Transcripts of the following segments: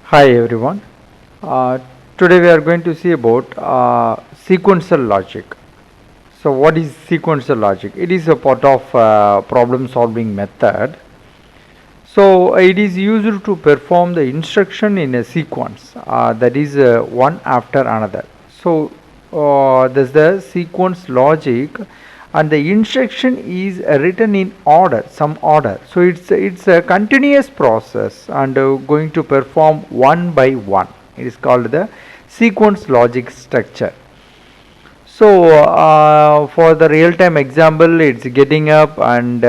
Hi everyone. Uh, Today we are going to see about sequential logic. So what is sequential logic? It is a part of problem solving method. So it is used to perform the instruction in a sequence that is one after another. So there's the sequence logic and the instruction is written in order, some order. So it's a continuous process and going to perform one by one. It is called the sequence logic structure. So for the real-time example, it's getting up and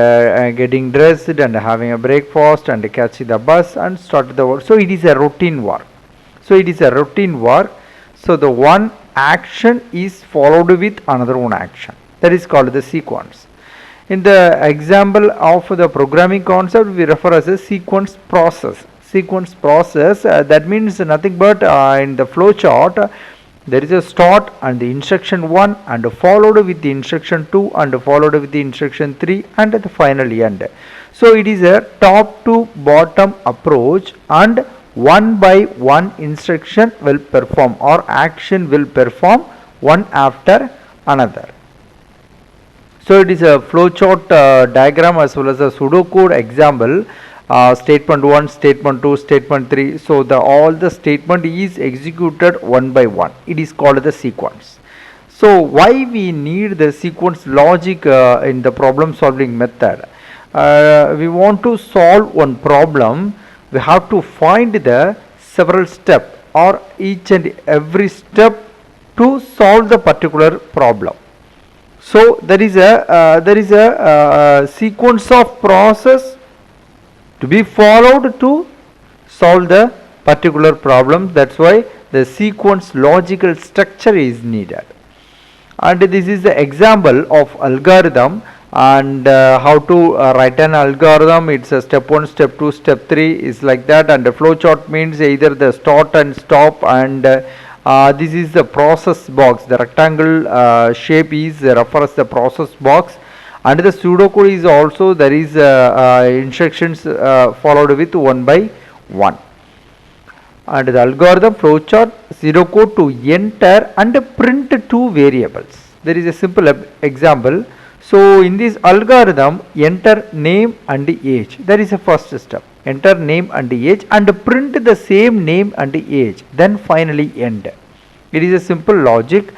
getting dressed and having a breakfast and catching the bus and start the work. So it is a routine work. So it is a routine work. So the one action is followed with another one action. That is called the sequence. In the example of the programming concept, we refer as a sequence process. Sequence process that means nothing but in the flow chart there is a start and the instruction 1 and followed with the instruction 2 and followed with the instruction 3 and the final end. So it is a top to bottom approach and one by one instruction will perform or action will perform one after another. So it is a flowchart diagram as well as a pseudocode example. Statement 1, statement 2, statement 3. So all the statement is executed one by one. It is called the sequence. So why we need the sequence logic in the problem solving method? We want to solve one problem. We have to find the several step or each and every step to solve the particular problem. So there is a sequence of process to be followed to solve the particular problem. That's why the sequence logical structure is needed. And this is the example of algorithm and how to write an algorithm. It's a step 1, step 2, step 3 is like that, and the flowchart means either the start and stop, and this is the process box. The rectangle shape is refers the process box, and the pseudocode is also there is instructions followed with one by one. And the algorithm flowchart pseudocode to enter and print two variables. There is a simple example. So in this algorithm, enter name and age. That is the first step. Enter name and age and print the same name and age. Then finally end. It is a simple logic.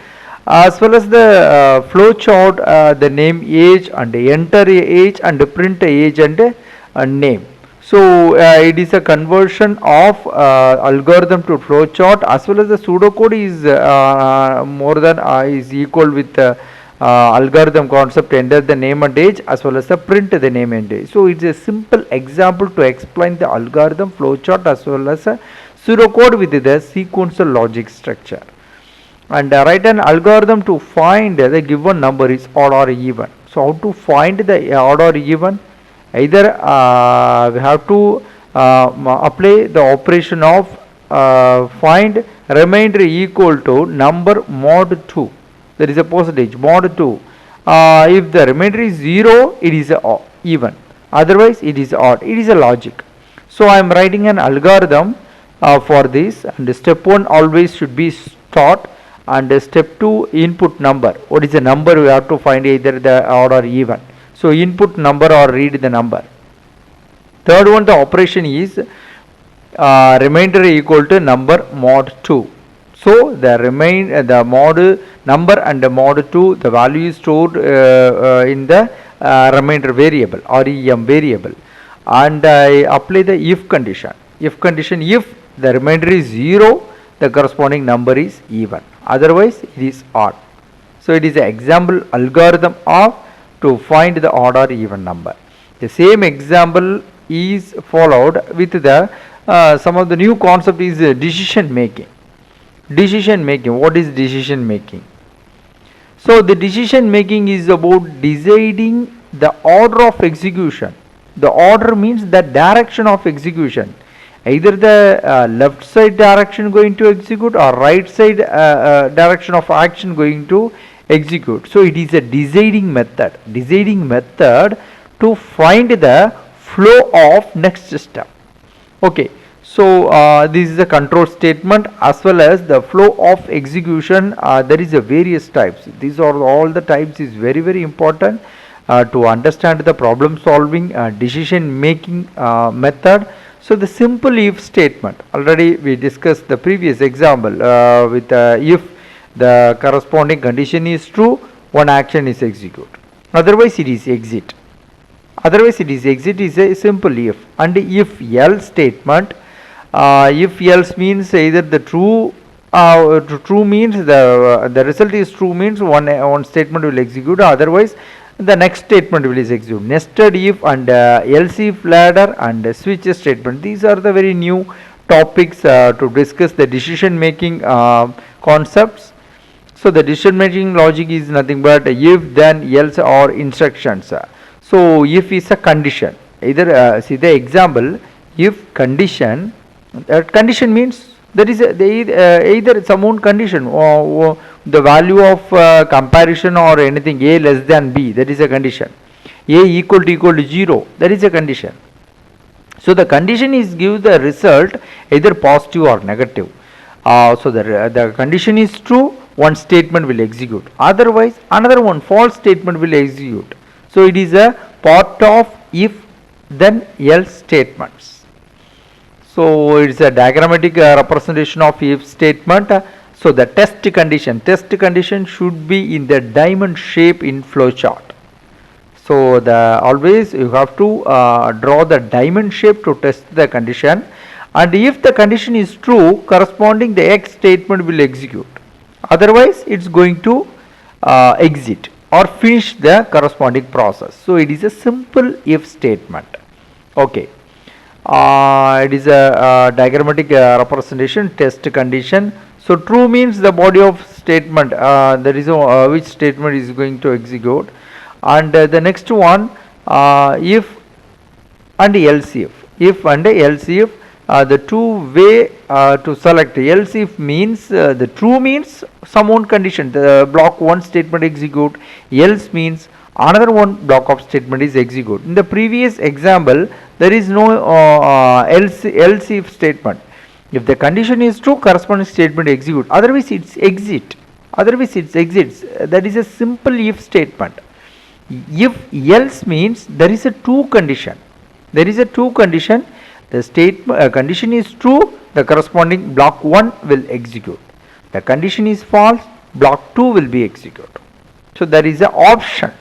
As well as the flow chart, the name age and enter age and print age and name. So it is a conversion of algorithm to flow chart, as well as the pseudocode is more than is equal with algorithm concept. Enter the name and age as well as the print the name and age. So it's a simple example to explain the algorithm flow chart as well as a pseudocode with the sequential logic structure. And write an algorithm to find the given number is odd or even. So how to find the odd or even? Either we have to apply the operation of find remainder equal to number mod 2. There is a percentage mod 2. If the remainder is 0, it is even. Otherwise it is odd. It is a logic. So I am writing an algorithm for this, and step 1 always should be start, and step 2 input number. What is the number? We have to find either the odd or even. So input number or read the number. Third one, the operation is remainder equal to number mod 2. So the mod number and the mod 2, the value is stored in the remainder variable or rem variable, and I apply the if condition. If condition, if the remainder is 0, the corresponding number is even. Otherwise it is odd. So it is an example algorithm of to find the odd or even number. The same example is followed with the some of the new concept is decision making. Decision making. What is decision making? So the decision making is about deciding the order of execution. The order means the direction of execution. Either the left side direction going to execute or right side direction of action going to execute. So it is a deciding method. Deciding method to find the flow of next step. Okay. So this is a control statement as well as the flow of execution. There is a various types. These are all the types is very important to understand the problem solving decision making method. So the simple if statement, already we discussed the previous example with if the corresponding condition is true, one action is execute, otherwise it is exit. Otherwise it is exit is a simple if. And if else statement, if else means either the true means the result is true means one statement will execute, otherwise the next statement will is execute. Nested if and else if ladder and switch statement, these are the very new topics to discuss the decision making concepts. So the decision making logic is nothing but if, then, else or instructions. So if is a condition, either see the example, if condition, condition means there is either some own condition or the value of comparison or anything, a less than b, that is a condition, a equal to 0, that is a condition. So the condition is give the result either positive or negative. So the condition is true, one statement will execute, otherwise another one false statement will execute. So it is a part of if, then, else statements. So it is a diagrammatic representation of if statement. So the test condition should be in the diamond shape in flowchart. So the always you have to draw the diamond shape to test the condition, and if the condition is true, corresponding the X statement will execute, otherwise it's going to exit or finish the corresponding process. So it is a simple if statement. Okay, it is a diagrammatic representation, test condition. So true means the body of statement, there is which statement is going to execute, and the next one if and else if and else if, the two way to select. Else if means the true means some one condition, the block 1 statement execute, else means another one block of statement is execute. In the previous example there is no else if statement. If the condition is true, corresponding statement execute, otherwise it's exit, that is a simple if statement. If else means there is a true condition, the statement condition is true, the corresponding block 1 will execute. The condition is false, block 2 will be executed. So there is an option,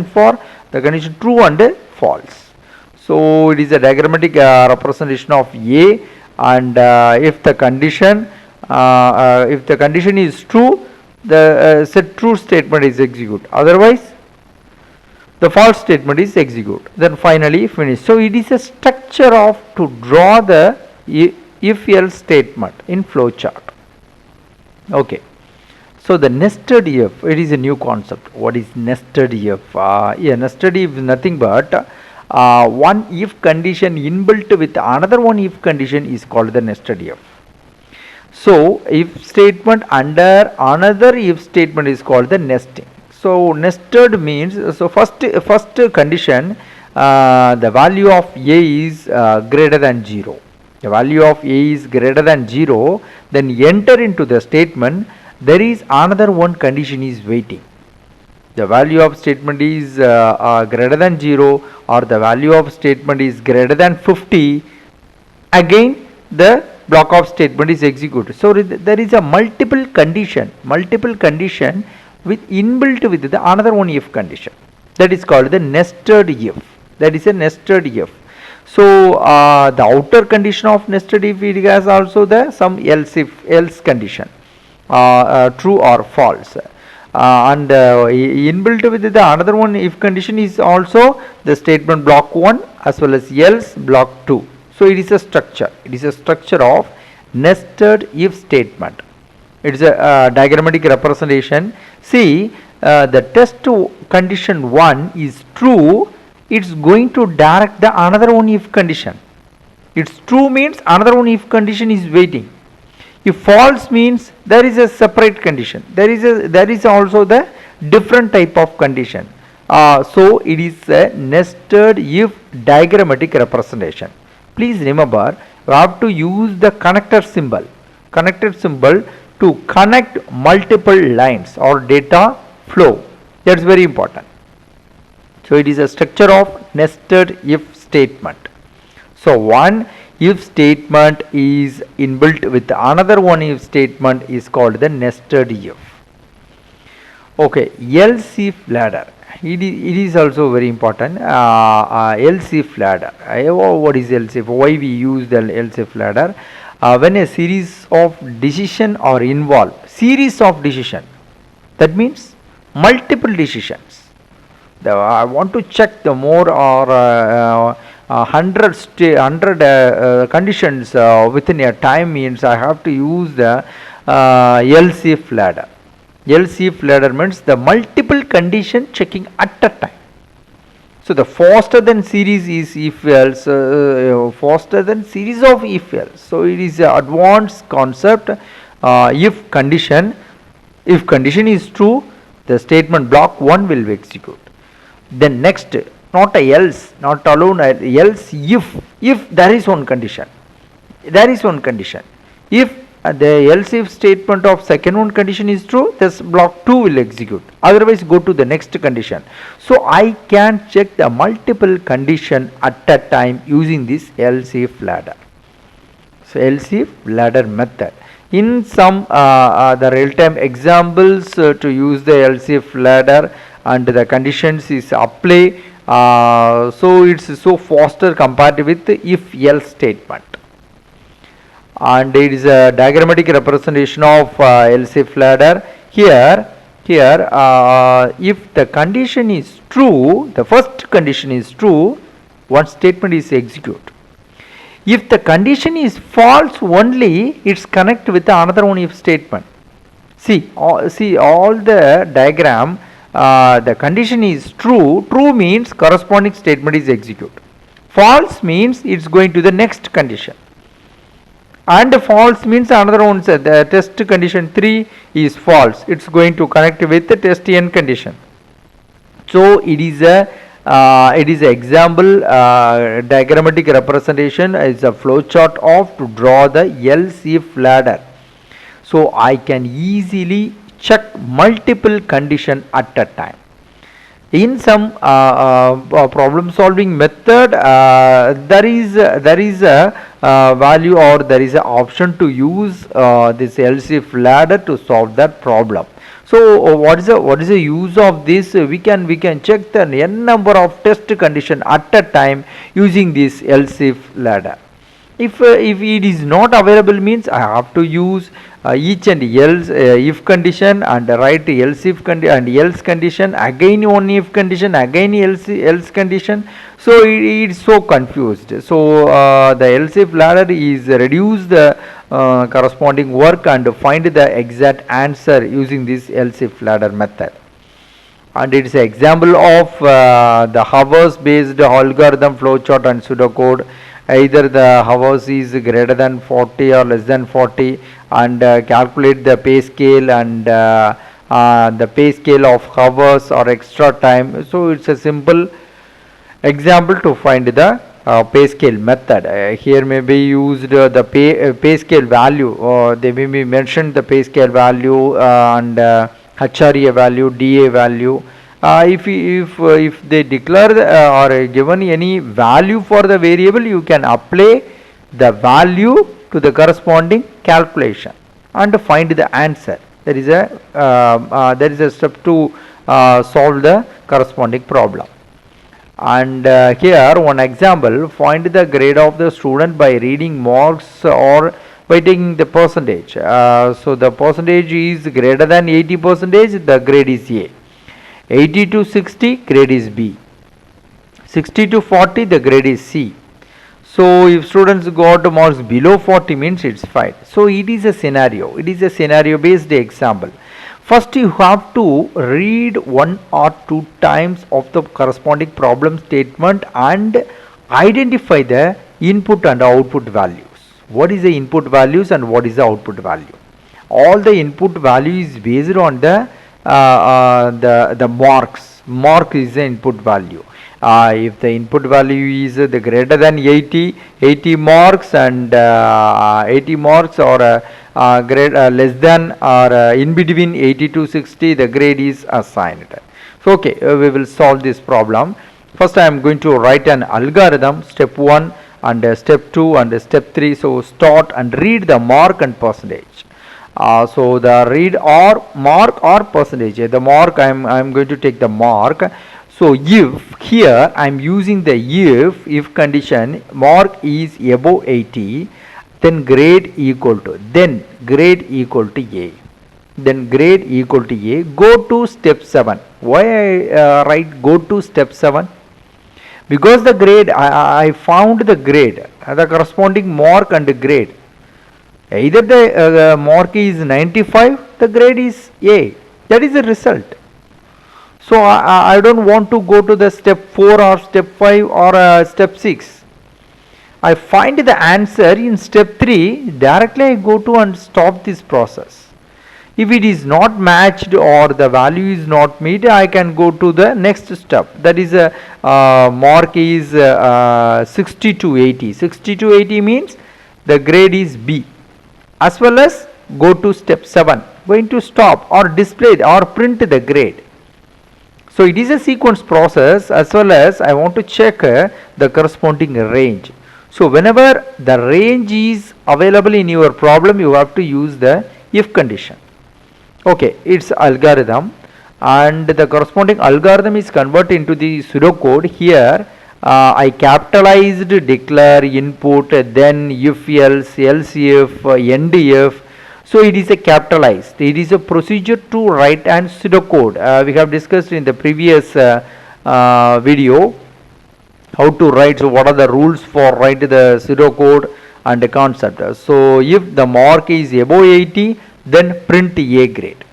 for the condition true and false. So it is a diagrammatic representation of A, and if the condition is true, the set true statement is executed, otherwise the false statement is executed, then finally finish. So it is a structure of to draw the if else statement in flowchart. Okay, so the nested if, it is a new concept. What is nested if? Nested if is nothing but one if condition inbuilt with another one if condition is called the nested if. So if statement under another if statement is called the nesting. So nested means, so first condition, the value of A is greater than 0. The value of A is greater than 0, then enter into the statement, there is another one condition is waiting. The value of statement is greater than 0, or the value of statement is greater than 50, again the block of statement is executed. So there is a multiple condition with inbuilt with the another one if condition, that is called the nested if. That is a nested if. So the outer condition of nested if, it has also the some else condition, true or false, and inbuilt with the another one if condition is also the statement block 1 as well as else block 2. So it is a structure of nested if statement. It is a diagrammatic representation. See, the test condition 1 is true, it's going to direct the another one if condition. It's true means another one if condition is waiting. If false means there is a separate condition. There is also the different type of condition. So it is a nested if diagrammatic representation. Please remember, you have to use the connected symbol to connect multiple lines or data flow. That's very important. So it is a structure of nested if statement. So one if statement is inbuilt with another one if statement is called the nested if. Okay, else if ladder. It is also very important. Else if ladder. What is else if? Why we use the else if ladder? When a series of decision are involved, series of decision. That means multiple decisions. I want to check the more or 100 conditions within a time means I have to use the else if ladder. Else if ladder means the multiple condition checking at a time. So the faster than series is if else, faster than series of if else. So it is an advanced concept. If condition is true, the statement block 1 will be executed. Then next, not a else, not alone else if there is one condition. If the else if statement of second one condition is true, this block 2 will execute. Otherwise go to the next condition. So I can check the multiple condition at a time using this else if ladder. So else if ladder method. In some the real-time examples to use the else if ladder and the conditions is apply. So it's so faster compared with the if else statement. And it is a diagrammatic representation of else if ladder. Here if the condition is true, the first condition is true, one statement is executed. If the condition is false only, it's connect with another one if statement. See all the diagram, the condition is true. True means corresponding statement is executed. False means it's going to the next condition. And false means another one, the test condition 3 is false, it's going to connect with the test n condition. So it is a example diagrammatic representation is a flow chart of to draw the else if ladder. So I can easily check multiple condition at a time. In some problem solving method, there is a value or there is an option to use this else if ladder to solve that problem. So what is the use of this? We can check the n number of test condition at a time using this else if ladder. If it is not available means I have to use each and else if condition and write else if and else condition, again one if condition, again else condition. So it is so confused. So the else if ladder is reduce the corresponding work and find the exact answer using this else if ladder method. And it is an example of the hours based algorithm flowchart and pseudocode. Either the hours is greater than 40 or less than 40 and calculate the pay scale and the pay scale of hours or extra time. So it's a simple example to find the pay scale method. Here may be used the pay scale value, or they may be mentioned the pay scale value and HRA value, DA value. If they declare or given any value for the variable, you can apply the value to the corresponding calculation and find the answer. There is a step to solve the corresponding problem. And here one example, find the grade of the student by reading marks or by taking the percentage. So the percentage is greater than 80%, the grade is A. 80 to 60, grade is B. 60 to 40, the grade is C. So if students got marks below 40 means it's fine. So it is a scenario. It is a scenario based example. First you have to read 1 or 2 times of the corresponding problem statement and identify the input and output values. What is the input values and what is the output value? All the input value is based on the marks. Mark is the input value, If the input value is the greater than 80 marks and 80 marks, or grade less than or in between 80 to 60, the grade is assigned. So okay, we will solve this problem. First I am going to write an algorithm, step 1 and step 2 and step 3. So start and read the mark and percentage. So the read or mark or percentage, the mark I am going to take the mark. So if here I am using the if condition, mark is above 80, then grade equal to, then grade equal to A. Then grade equal to A. Go to step 7. Why I write go to step 7? Because the grade, I found the grade, the corresponding mark and grade. Either the mark is 95, the grade is A. That is the result. So I don't want to go to the step 4 or step 5 or step 6. I find the answer in step 3, directly I go to and stop this process. If it is not matched or the value is not met, I can go to the next step. That is mark is 60 to 80. 60 to 80 means the grade is B. As well as go to step 7, going to stop or display or print the grade. So it is a sequence process, as well as I want to check the corresponding range. So whenever the range is available in your problem, you have to use the if condition. Okay, it's algorithm, and the corresponding algorithm is converted into the pseudocode. Here I capitalized declare input, then if else, else if, end if. So it is a capitalized. It is a procedure to write an pseudocode. We have discussed in the previous video how to write. So what are the rules for write the pseudocode and the concept. So if the mark is above 80, then print A grade.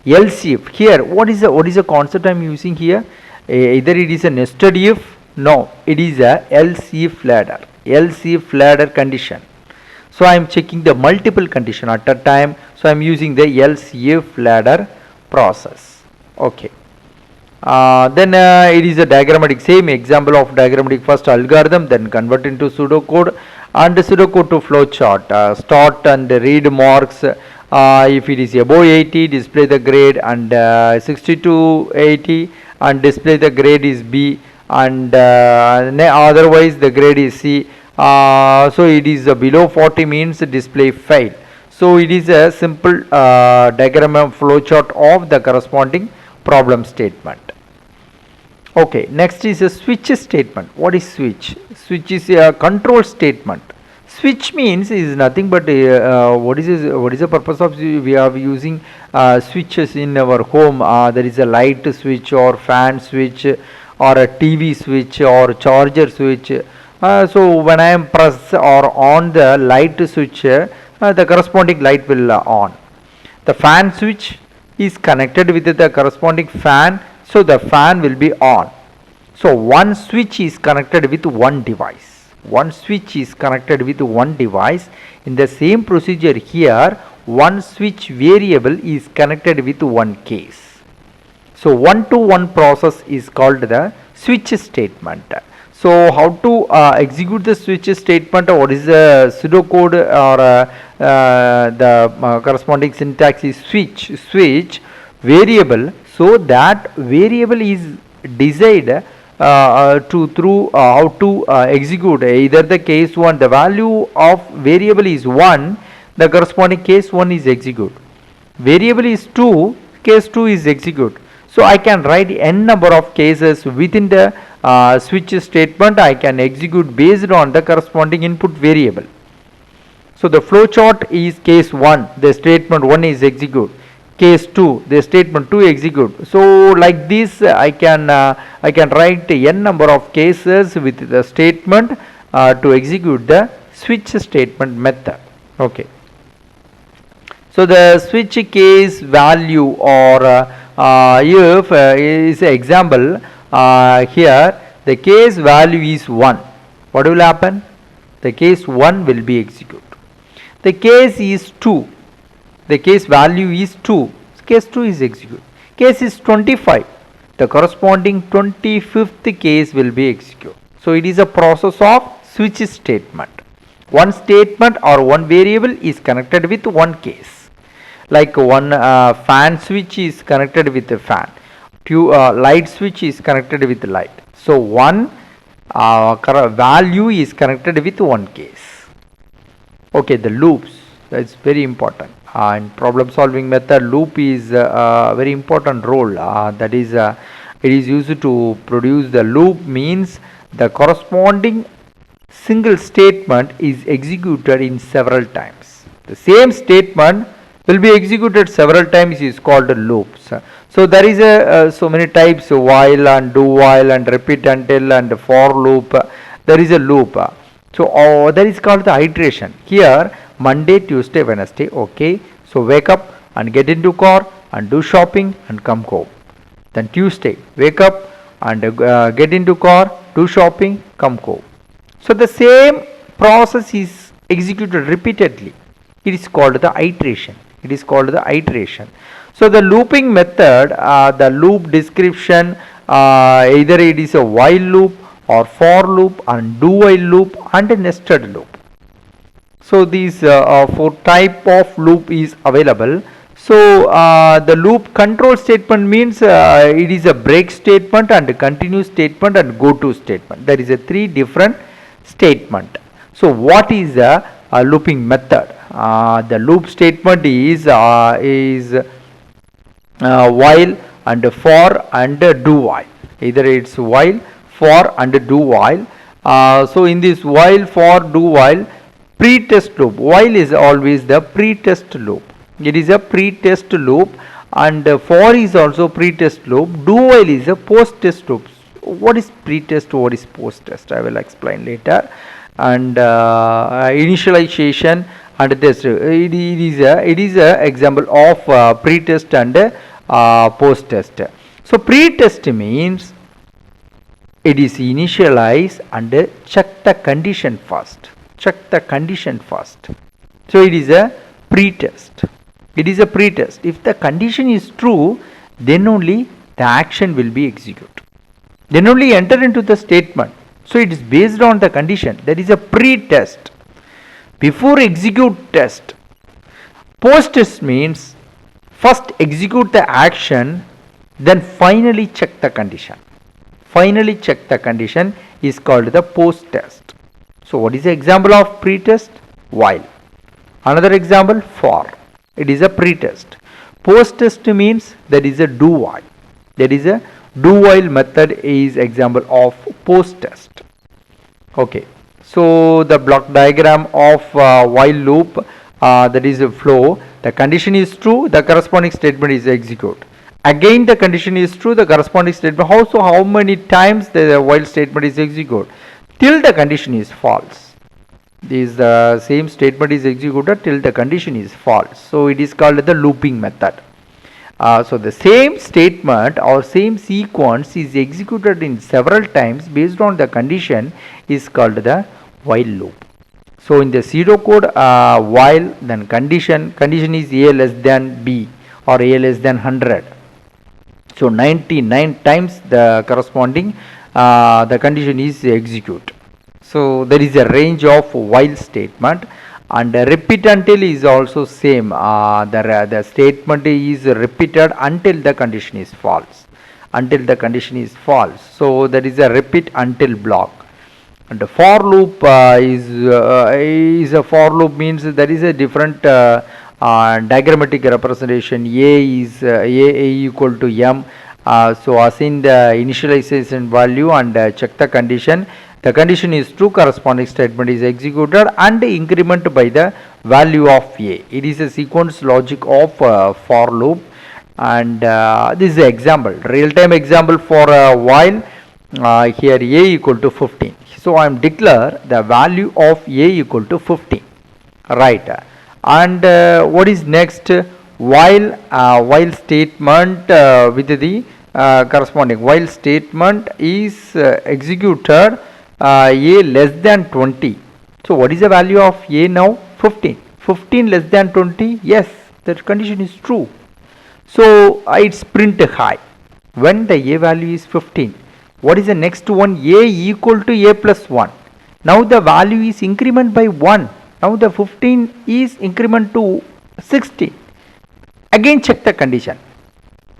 Else if, here what is the concept I am using here? Either it is a nested if, no, it is a else if ladder. Else if ladder condition. So I am checking the multiple condition at a time. So I am using the else if ladder process. Okay. Then it is a diagrammatic, same example of diagrammatic, first algorithm, then convert into pseudocode, and pseudocode to flowchart. Start and read marks. If it is above 80, display the grade, and 60 to 80 and display the grade is B, and otherwise the grade is C. So it is below 40 means display fail. So it is a simple diagram of flowchart of the corresponding problem statement. Okay, next is a switch statement. What is switch? Switch is a control statement. Switch means is nothing but what is the purpose of we are using switches in our home. There is a light switch or fan switch or a TV switch or charger switch. So when I am press or on the light switch, the corresponding light will on. The fan switch is connected with the corresponding fan, so the fan will be on. So one switch is connected with one device. One switch is connected with one device. In the same procedure here, one switch variable is connected with one case. So one-to-one process is called the switch statement. So how to execute the switch statement, or what is the pseudocode, or the corresponding syntax is switch variable. So that variable is decided through how to execute. Either the case 1, the value of variable is 1, the corresponding case 1 is execute. Variable is 2, case 2 is execute. So I can write n number of cases within the switch statement. I can execute based on the corresponding input variable. So the flowchart is case 1, the statement 1 is execute. Case 2, the statement 2 execute. So like this I can write n number of cases with the statement to execute the switch statement method. Okay. So the switch case value, or if is an example, here the case value is 1. What will happen? The case 1 will be executed. The case is 2. The case value is 2. Case 2 is executed. Case is 25. the corresponding 25th case will be executed. So it is a process of switch statement. One statement or one variable is connected with one case. Like one fan switch is connected with a fan. Light switch is connected with light. So one value is connected with one case. Okay, the loops, that's very important. In problem solving method, loop is a very important role. That is, it is used to produce the loop, means the corresponding single statement is executed in several times. The same statement will be executed several times is called loops. So there is so many types, while and do while and repeat until and for loop. There is a loop. So that is called the iteration. Here Monday, Tuesday, Wednesday. Okay. So wake up and get into car and do shopping and come home. Then Tuesday, wake up and get into car, do shopping, come home. So the same process is executed repeatedly. It is called the iteration. It is called the iteration. So the looping method, the loop description, either it is a while loop or for loop and do while loop and a nested loop. So these four type of loop is available. So the loop control statement means it is a break statement and a continue statement and go to statement. There is a three different statement. So what is a looping method? The loop statement is while and for and do while. Either it's while, for and do while. So in this while, for, do while, pre-test loop. While is always the pre-test loop. It is a pre-test loop, and for is also pre-test loop. Do while is a post-test loop. What is pre-test? What is post-test? I will explain later. And initialization and test. It is a example of pre-test and post-test. So pre-test means it is initialize and check the condition first. Check the condition first. So it is a pre-test. It is a pre-test. If the condition is true, then only the action will be executed. Then only enter into the statement. So it is based on the condition. That is a pre-test. Before execute test. Post-test means first execute the action, then finally check the condition. Finally check the condition is called the post-test. So what is the example of pre-test? While. Another example, for. It is a pre-test. Post-test means that is a do while. That is a do while method is example of post-test. Okay. So the block diagram of while loop, that is a flow. The condition is true, the corresponding statement is executed. Again the condition is true, the corresponding statement. Also how many times the while statement is executed? Till the condition is false. This same statement is executed till the condition is false. So it is called the looping method. So the same statement or same sequence is executed in several times based on the condition is called the while loop. So in the pseudocode, while, then condition is A less than B or A less than 100. So 99 times the corresponding the condition is executed. So there is a range of while statement, and repeat until is also same. The statement is repeated until the condition is false. Until the condition is false. So there is a repeat until block. And the for loop is a for loop means there is a different diagrammatic representation. A is A equal to M. So assign the initialization value and check the condition. The condition is true, corresponding statement is executed and increment by the value of A. It is a sequence logic of for loop, and this is an example, real-time example for while. Here A equal to 15. So I am declare the value of A equal to 15. Right. And what is next? While statement with the corresponding while statement is executed A less than 20. So what is the value of A now? 15. 15 less than 20? Yes, that condition is true. So it's print high. when the a value is 15. What is the next one? A equal to a plus 1. Now the value is increment by 1. Now the 15 is increment to 16. Again check the condition.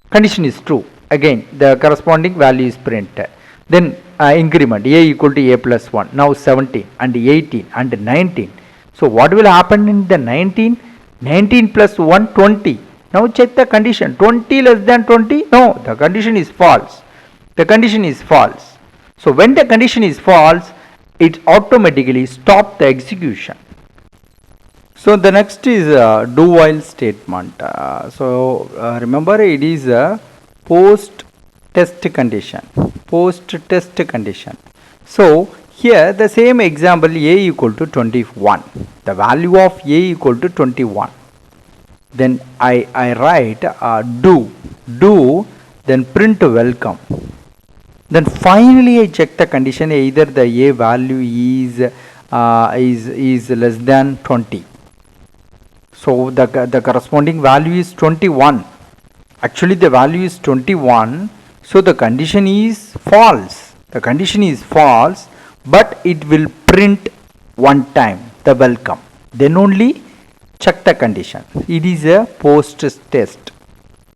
Condition is true. Again the corresponding value is printed. Then increment a equal to a plus 1. Now 17 and 18 and 19. So what will happen in the 19? 19 plus 1, 20. Now check the condition. 20 less than 20? No, the condition is false. The condition is false. So when the condition is false, it automatically stops the execution. So the next is do while statement. Remember, it is a post test condition. Post test condition. So here the same example, a equal to 21. The value of a equal to 21. Then I write do, then print welcome. Then finally I check the condition, either the a value is less than 20. So the corresponding value is 21. Actually the value is 21. So the condition is false. The condition is false, but it will print one time the welcome. Then only check the condition. It is a post test.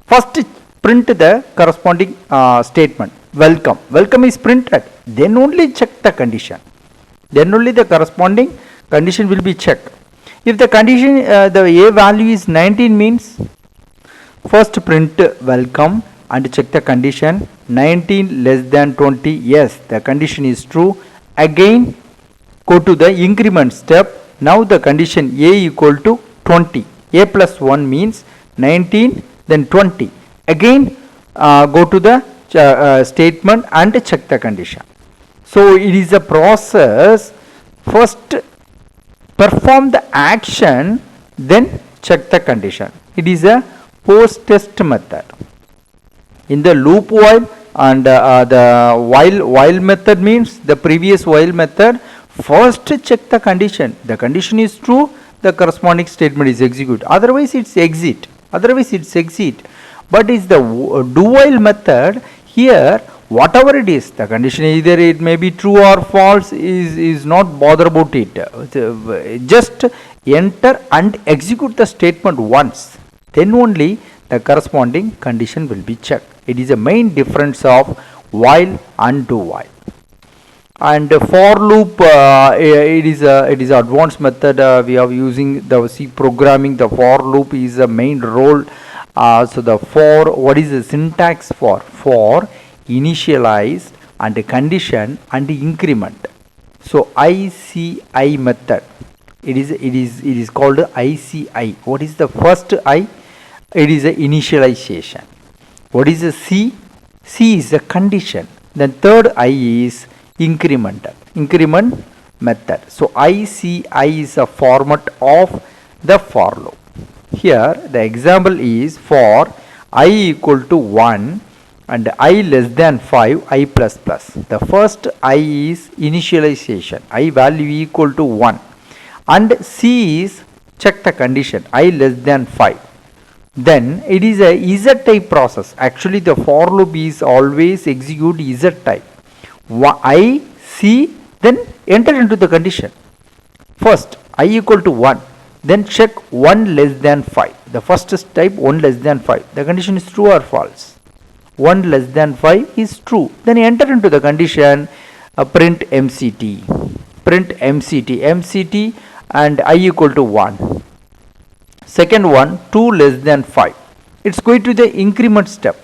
First print the corresponding statement. Welcome. Welcome is printed. Then only check the condition. Then only the corresponding condition will be checked. If the condition the a value is 19 means, first print welcome and check the condition. 19 less than 20. Yes, the condition is true. Again go to the increment step. Now the condition a equal to 20. A plus 1 means 19 then 20. Again go to the statement and check the condition. So it is a process. First perform the action, then check the condition. It is a post test method. In the loop while and the while method means the previous while method, first check the condition. The condition is true, the corresponding statement is execute. Otherwise it's exit. But is the do while method, here whatever it is, the condition either it may be true or false is not bother about it. Just enter and execute the statement once. Then only the corresponding condition will be checked. It is a main difference of while and do while. And for loop, it is advanced method. We are using the C programming. The for loop is the main role. So the for, what is the syntax for? For initialize and condition and increment. So ICI method. It is called ICI. What is the first I? It is a initialization. What is the C? C is a condition. Then third I is increment method. So ICI is a format of the for loop. Here the example is for I equal to 1 and I less than 5, I plus plus. The first I is initialization, I value equal to 1, and C is check the condition, I less than 5. Then it is a Z type process. Actually the for loop is always execute Z type. I, C, then enter into the condition. First I equal to 1, then check 1 less than 5. The first type 1 less than 5. The condition is true or false. 1 less than 5 is true. Then enter into the condition, print MCT. Print MCT and I equal to 1. Second one 2 less than 5. It's going to the increment step.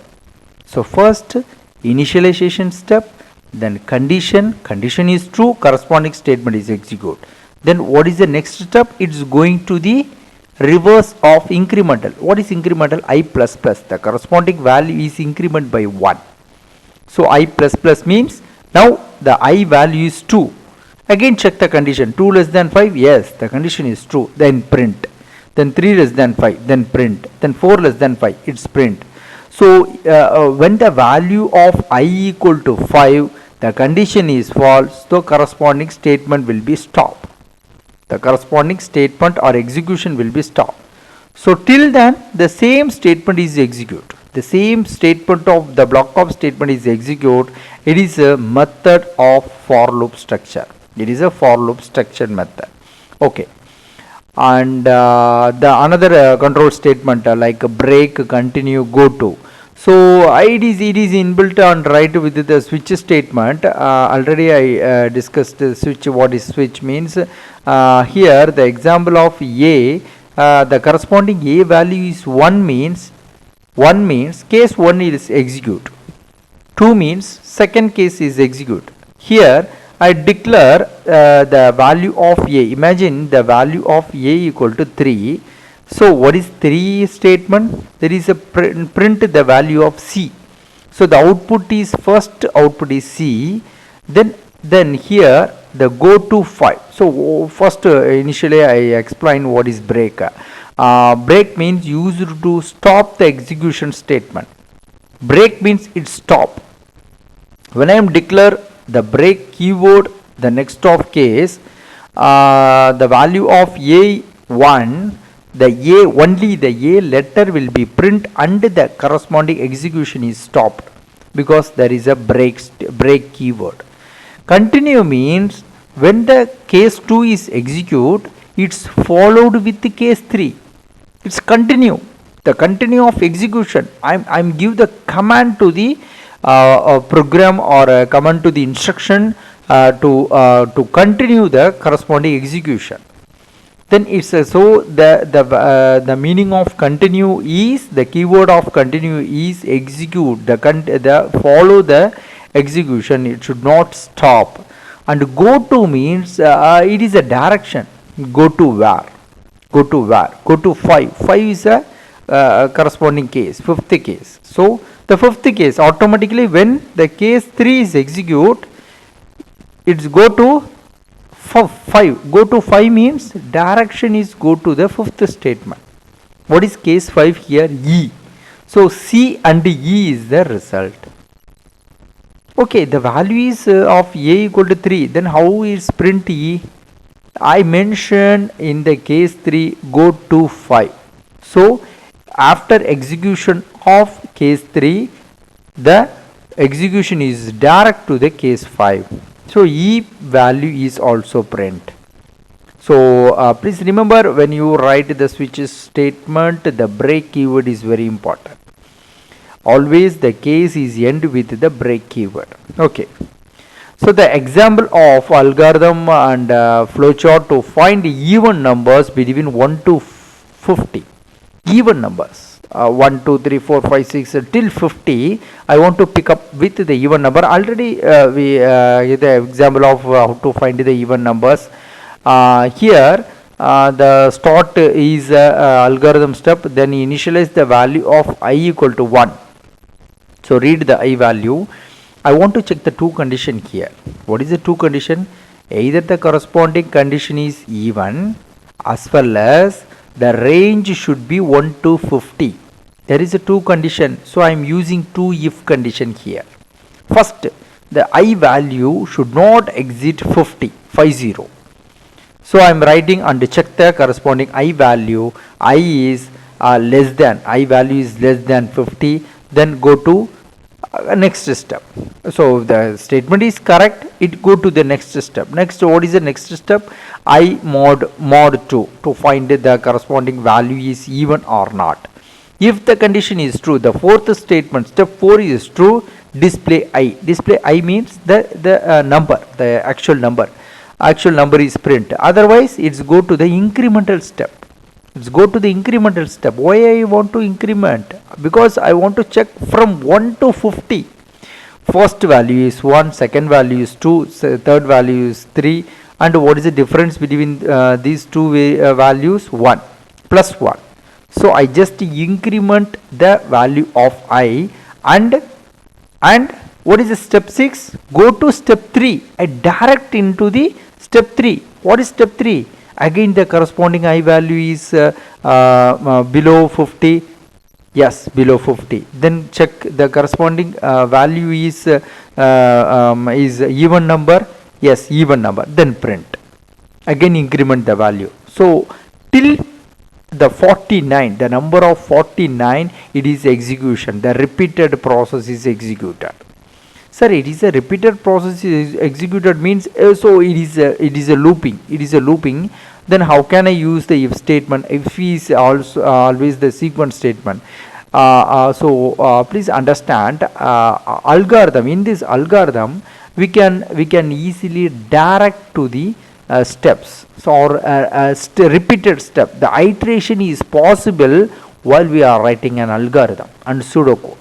So first initialization step, then condition is true, corresponding statement is execute. Then what is the next step? It's going to the reverse of incremental. What is incremental? I plus plus. The corresponding value is increment by 1. So I plus plus means now the I value is 2. Again check the condition. 2 less than 5. Yes, the condition is true. Then print. Then 3 less than 5. Then print. Then 4 less than 5. It's print. So when the value of I equal to 5, the condition is false. So corresponding statement will be stopped. The corresponding statement or execution will be stopped. So till then the same statement is executed. The same statement of the block of statement is execute. It is a method of for loop structure. It is a for loop structure method. Okay. And the another control statement like break, continue, go to. So it is inbuilt on right with the switch statement. Already I discussed the switch. What is switch means? Here the example of A, the corresponding A value is 1 means case 1 is execute. 2 means second case is execute. Here I declare the value of A. Imagine the value of A equal to 3. So what is 3 statement? There is a print the value of C. So the output is first output is C. Then here the go to 5. So first initially I explain what is break. Break means used to stop the execution statement. Break means it stop. When I am declare the break keyword, the next of case, the value of A1, the A only the A letter will be print and the corresponding execution is stopped because there is a break keyword. Continue means when the case 2 is execute, it's followed with the case 3. It's continue. The continue of execution. I'm give the command to the program or a command to the instruction to continue the corresponding execution. Then it's so the meaning of continue is the keyword of continue is execute the follow the execution. It should not stop. And go to means it is a direction. Go to where? Go to where? Go to 5. 5 is a corresponding case, fifth case. So the fifth case automatically when the case 3 is execute, it's go to 5. Go to 5 means direction is go to the fifth statement. What is case 5 here? E. So C and E is the result. Okay, the value is of A equal to 3. Then how is print E? I mentioned in the case 3 go to 5. So after execution of case 3, the execution is direct to the case 5. So E value is also print. So please remember when you write the switch statement, the break keyword is very important. Always the case is end with the break keyword. Okay. So the example of algorithm and flowchart to find even numbers between 1 to 50. Even numbers 1, 2, 3, 4, 5, 6 till 50. I want to pick up with the even number. Already we the example of how to find the even numbers. Here the start is algorithm step. Then initialize the value of I equal to 1. So read the I value. I want to check the two condition here. What is the two condition? Either the corresponding condition is even as well as the range should be 1 to 50. There is a two condition. So I am using two if condition here. First, the I value should not exceed 50. So I am writing and check the corresponding I value. I is less than, I value is less than 50. Then go to next step. So the statement is correct, it go to the next step. Next, what is the next step? I mod 2 to find the corresponding value is even or not. If the condition is true, the fourth statement, step 4 is true, display I. Display I means the number, the actual number. Actual number is print. Otherwise, it's go to the incremental step. Let's go to the incremental step. Why I want to increment? Because I want to check from 1 to 50. First value is 1, second value is 2, third value is 3. And what is the difference between these two values? 1 plus 1. So I just increment the value of I and what is the step 6? Go to step 3. I direct into the step 3. What is step 3? Again the corresponding I value is below 50. Yes, below 50. Then check the corresponding value is even number. Yes, even number. Then print. Again increment the value. So till the 49, the number of 49, it is execution, the repeated process is executed. Sir, it is a repeated process is executed means so it is a looping, then how can I use the if statement if is also always the sequence statement. Please understand, algorithm, in this algorithm we can easily direct to the steps, so or repeated step, the iteration is possible while we are writing an algorithm and pseudocode.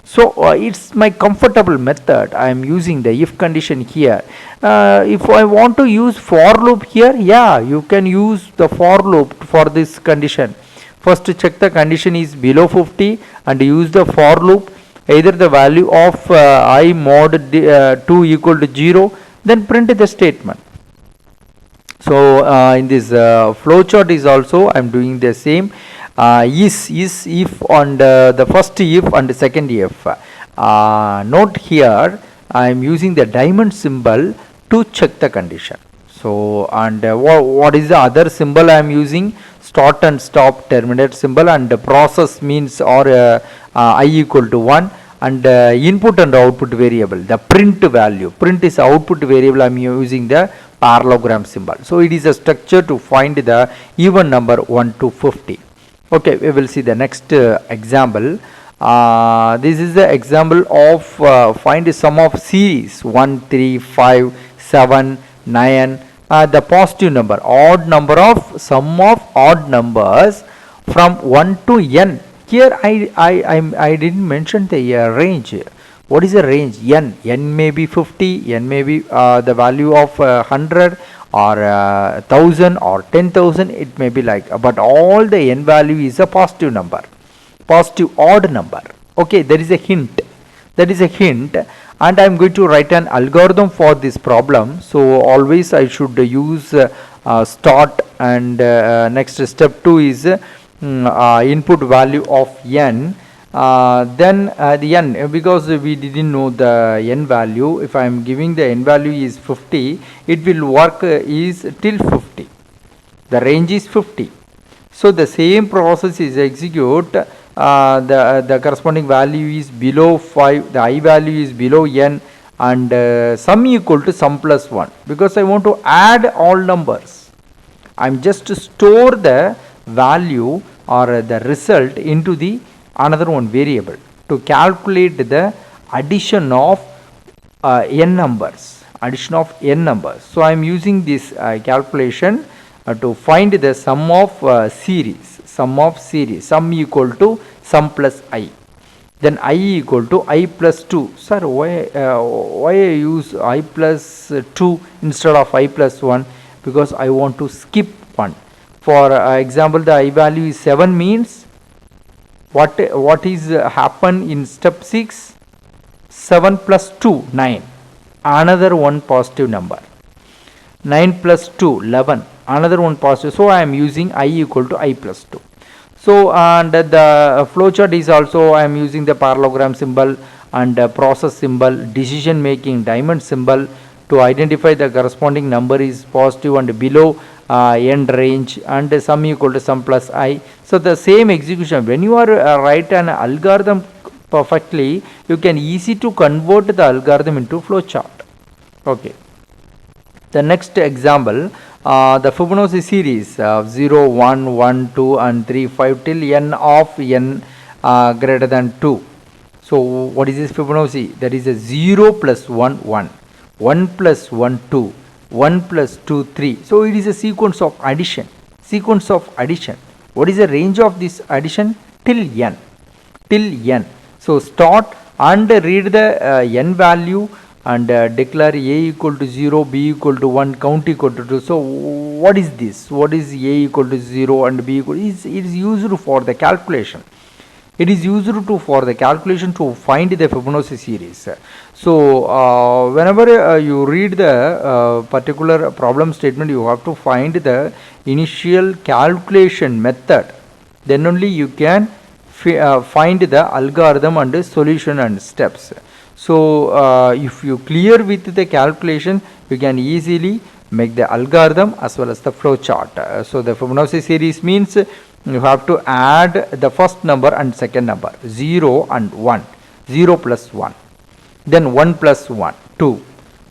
So it's my comfortable method. I am using the if condition here. If I want to use for loop here, yeah, you can use the for loop for this condition. First check the condition is below 50 and use the for loop, either the value of I mod 2 equal to 0, then print the statement. So in this flowchart is also I am doing the same. Is if on the first if and the second if. Note here I am using the diamond symbol to check the condition. So and what is the other symbol I am using? Start and stop terminate symbol, and the process means or I equal to 1, and input and output variable, the print value, print is output variable, I am using the parallelogram symbol. So it is a structure to find the even number 1 to 50. Okay, we will see the next example. This is the example of find the sum of series 1, 3, 5, 7, 9, the positive number, odd number of sum of odd numbers from 1 to n. Here I didn't mention the range. What is the range? N may be 50, n may be the value of 100 or 1000 or 10,000, it may be like, but all the n value is a positive number, positive odd number. Okay, there is a hint, and I am going to write an algorithm for this problem. So always I should use start, and next step 2 is input value of n. Then the n, because we didn't know the n value, if I am giving the n value is 50, it will work is till 50, the range is 50. So the same process is execute, the corresponding value is below 5, the I value is below n, and sum equal to sum plus 1, because I want to add all numbers. I am just to store the value or the result into the another one variable to calculate the addition of n numbers, So I am using this calculation to find the sum of series, sum equal to sum plus I, then I equal to I plus 2. Sir, why I use I plus 2 instead of I plus 1? Because I want to skip 1. For example, the I value is 7 means what is happen in step 6? 7 plus 2, 9, another one positive number. 9 plus 2, 11, another one positive. So I am using I equal to I plus 2. So and the flowchart is also I am using the parallelogram symbol and process symbol, decision making diamond symbol to identify the corresponding number is positive and below end range, and sum equal to sum plus I. So the same execution, when you are write an algorithm perfectly, you can easy to convert the algorithm into flowchart. Okay. The next example, the Fibonacci series of 0, 1, 1, 2 and 3, 5 till n of n greater than 2. So what is this Fibonacci? That is a 0 plus 1, 1, 1 plus 1, 2, 1 plus 2, 3. So it is a sequence of addition. What is the range of this addition? Till n. So start and read the n value and declare A equal to 0, B equal to 1, count equal to 2. So what is this? What is A equal to 0 and B equal? It is used for the calculation. It is used for the calculation to find the Fibonacci series. So whenever you read the particular problem statement, you have to find the initial calculation method. Then only you can find the algorithm and the solution and steps. So if you clear with the calculation, you can easily make the algorithm as well as the flow chart. So the Fibonacci series means you have to add the first number and second number, 0 and 1, 0 plus 1, then 1 plus 1, 2,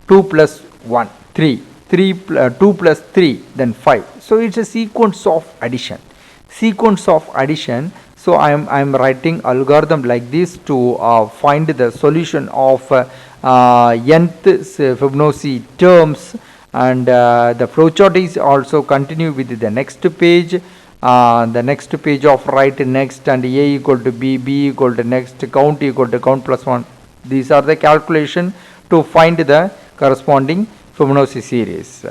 2 plus 1, 3, 2 plus 3, then 5. So it's a sequence of addition. So I am writing algorithm like this to find the solution of nth Fibonacci terms, and the flowchart is also continue with the next page. The next page of write next and a equal to b equal to next, count equal to count plus 1. These are the calculation to find the corresponding Fibonacci series.